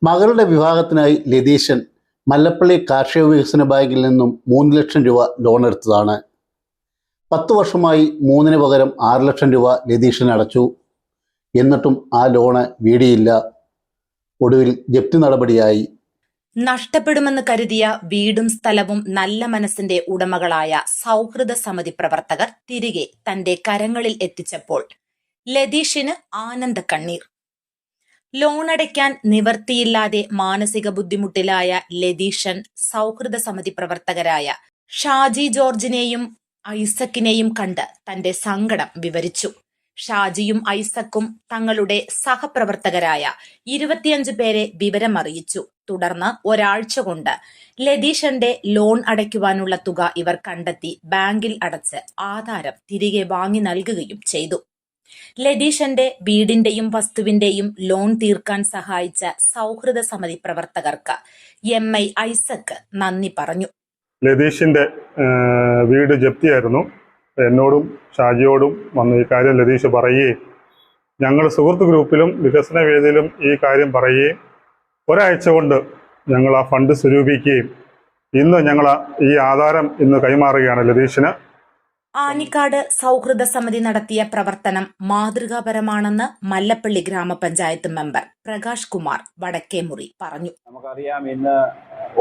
മകളുടെ വിവാഹത്തിനായി ലതീശൻ മല്ലപ്പള്ളി കാർഷിക വികസന ബാങ്കിൽ നിന്നും 3 ലക്ഷം രൂപ ലോൺ എടുത്തതാണ്. 10 വർഷമായി 3-ന് പകരം 6 ലക്ഷം രൂപ ലതീശൻ അടച്ചു. എന്നിട്ടും ആ ലോണ് വീടിയില്ല. ഒടുവിൽ ജപ്തി നടപടിയായി. നഷ്ടപ്പെടുമെന്ന് കരുതിയ വീടും സ്ഥലവും നല്ല മനസ്സിന്റെ ഉടമകളായ സൗഹൃദ സമിതി പ്രവർത്തകർ തിരികെ തന്റെ കരങ്ങളിൽ എത്തിച്ചപ്പോൾ ലതീഷിന് ആനന്ദ കണ്ണീർ. ലോണടയ്ക്കാൻ നിവർത്തിയില്ലാതെ മാനസിക ബുദ്ധിമുട്ടിലായ ലതീഷൻ സൗഹൃദ സമിതി പ്രവർത്തകരായ ഷാജി ജോർജിനെയും ഐസക്കിനെയും കണ്ട് തന്റെ സങ്കടം വിവരിച്ചു. ഷാജിയും ഐസക്കും തങ്ങളുടെ സഹപ്രവർത്തകരായ 25 പേരെ വിവരമറിയിച്ചു. തുടർന്ന് ഒരാഴ്ച കൊണ്ട് ലതീഷന്റെ ലോൺ അടയ്ക്കുവാനുള്ള തുക ഇവർ കണ്ടെത്തി ബാങ്കിൽ അടച്ച് ആധാരം തിരികെ വാങ്ങി നൽകുകയും ചെയ്തു. ലതീഷന്റെ വീടിന്റെയും വസ്തുവിന്റെയും ലോൺ തീർക്കാൻ സഹായിച്ച സൗഹൃദ സമിതി പ്രവർത്തകർക്ക് MI ഐസക് നന്ദി പറഞ്ഞു. ലതീഷിന്റെ വീട് ജപ്തിയായിരുന്നു. എന്നോടും ഷാജിയോടും വന്ന് ഈ കാര്യം ലതീഷ് പറയുകയും ഞങ്ങൾ സുഹൃത്ത് ഗ്രൂപ്പിലും വികസന വേദിയിലും ഈ കാര്യം പറയുകയും ഒരാഴ്ച കൊണ്ട് ഞങ്ങൾ ആ ഫണ്ട് സ്വരൂപിക്കുകയും ഇന്ന് ഞങ്ങൾ ഈ ആധാരം ഇന്ന് കൈമാറുകയാണ് ലതീഷിന്. ആനിക്കാട് സൗഹൃദ സമിതി നടത്തിയ പ്രവർത്തനം മാതൃകാപരമാണെന്ന് മല്ലപ്പള്ളി ഗ്രാമപഞ്ചായത്ത് മെമ്പർ പ്രകാശ് കുമാർ വടക്കേമുറി പറഞ്ഞു. നമുക്കറിയാം, ഇന്ന്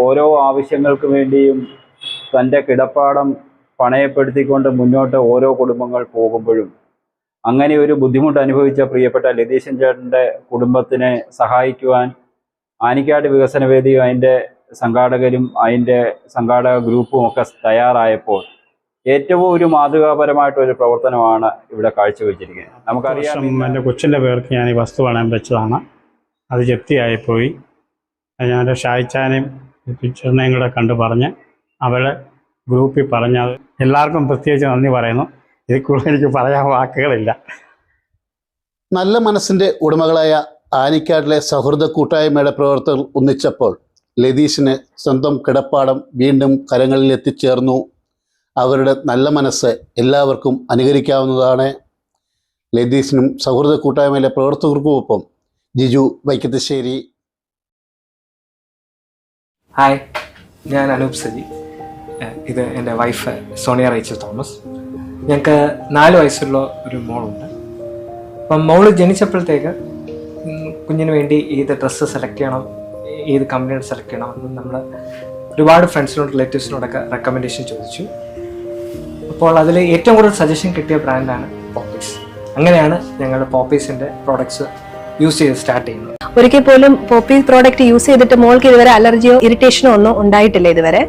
ഓരോ ആവശ്യങ്ങൾക്ക് വേണ്ടിയും തൻ്റെ കിടപ്പാടം പണയപ്പെടുത്തിക്കൊണ്ട് മുന്നോട്ട് ഓരോ കുടുംബങ്ങൾ പോകുമ്പോഴും അങ്ങനെ ഒരു ബുദ്ധിമുട്ട് അനുഭവിച്ച പ്രിയപ്പെട്ട ലതീശൻ ചേട്ടൻ്റെ കുടുംബത്തിനെ സഹായിക്കുവാൻ ആനിക്കാട് വികസന വേദിയും അതിൻ്റെ സംഘാടകരും അതിൻ്റെ സംഘാടക ഗ്രൂപ്പും ഒക്കെ തയ്യാറായപ്പോൾ ഏറ്റവും ഒരു മാതൃകാപരമായിട്ടൊരു പ്രവർത്തനമാണ് ഇവിടെ കാഴ്ചവെച്ചിരിക്കുന്നത്. നമുക്കറിയാം, എൻ്റെ കൊച്ചിൻ്റെ പേർക്ക് ഞാൻ ഈ വസ്തു പണയം വെച്ചതാണ്. അത് ജപ്തിയായിപ്പോയി. ഞാൻ ഷായിച്ചാനെയും ടീച്ചറിനെയും കൂടെ കണ്ടു പറഞ്ഞ് അവളെ ഗ്രൂപ്പിൽ പറഞ്ഞത് എല്ലാവർക്കും പ്രത്യേകിച്ച് നന്ദി പറയുന്നു. ഇതിൽ കൂടുതൽ എനിക്ക് പറയാൻ വാക്കുകളില്ല. നല്ല മനസ്സിൻ്റെ ഉടമകളായ ആനിക്കാടിലെ സൗഹൃദ കൂട്ടായ്മയുടെ പ്രവർത്തകർ ഒന്നിച്ചപ്പോൾ ലതീഷിന് സ്വന്തം കിടപ്പാടം വീണ്ടും കരങ്ങളിൽ എത്തിച്ചേർന്നു. അവരുടെ നല്ല മനസ്സ് എല്ലാവർക്കും അനുകരിക്കാവുന്നതാണ്. ലതീഷിനും സൗഹൃദ കൂട്ടായ്മയിലെ പ്രവർത്തകർക്കുമൊപ്പം ജിജു വൈക്കത്തശ്ശേരി. ഹായ്, ഞാൻ അനൂപ് സജി. ഇത് എൻ്റെ വൈഫ് സോണിയ റൈച്ചൽ തോമസ്. ഞങ്ങൾക്ക് 4 വയസ്സുള്ള ഒരു മോളുണ്ട്. അപ്പം മോള് ജനിച്ചപ്പോഴത്തേക്ക് കുഞ്ഞിന് വേണ്ടി ഏത് ഡ്രസ്സ് സെലക്ട് ചെയ്യണം, ഏത് കമ്പനിയുടെ സെലക്ട് ചെയ്യണം എന്ന് നമ്മൾ ഒരുപാട് ഫ്രണ്ട്സിനോട് റിലേറ്റീവ്സിനോടൊക്കെ റെക്കമെൻഡേഷൻ ചോദിച്ചു. അപ്പോൾ അതിൽ ഏറ്റവും കൂടുതൽ സജഷൻ കിട്ടിയ ബ്രാൻഡാണ് പോപ്പീസ്. അങ്ങനെയാണ് ഞങ്ങൾ പോപ്പീസിൻ്റെ പ്രോഡക്ട്സ് യൂസ് ചെയ്ത് സ്റ്റാർട്ട് ചെയ്യുന്നത്. ഒരിക്കൽ പോലും പോപ്പീസ് പ്രോഡക്റ്റ് യൂസ് ചെയ്തിട്ട് മോൾക്ക് ഇതുവരെ അലർജിയോ ഇറിറ്റേഷനോ ഒന്നും ഉണ്ടായിട്ടില്ല ഇതുവരെ.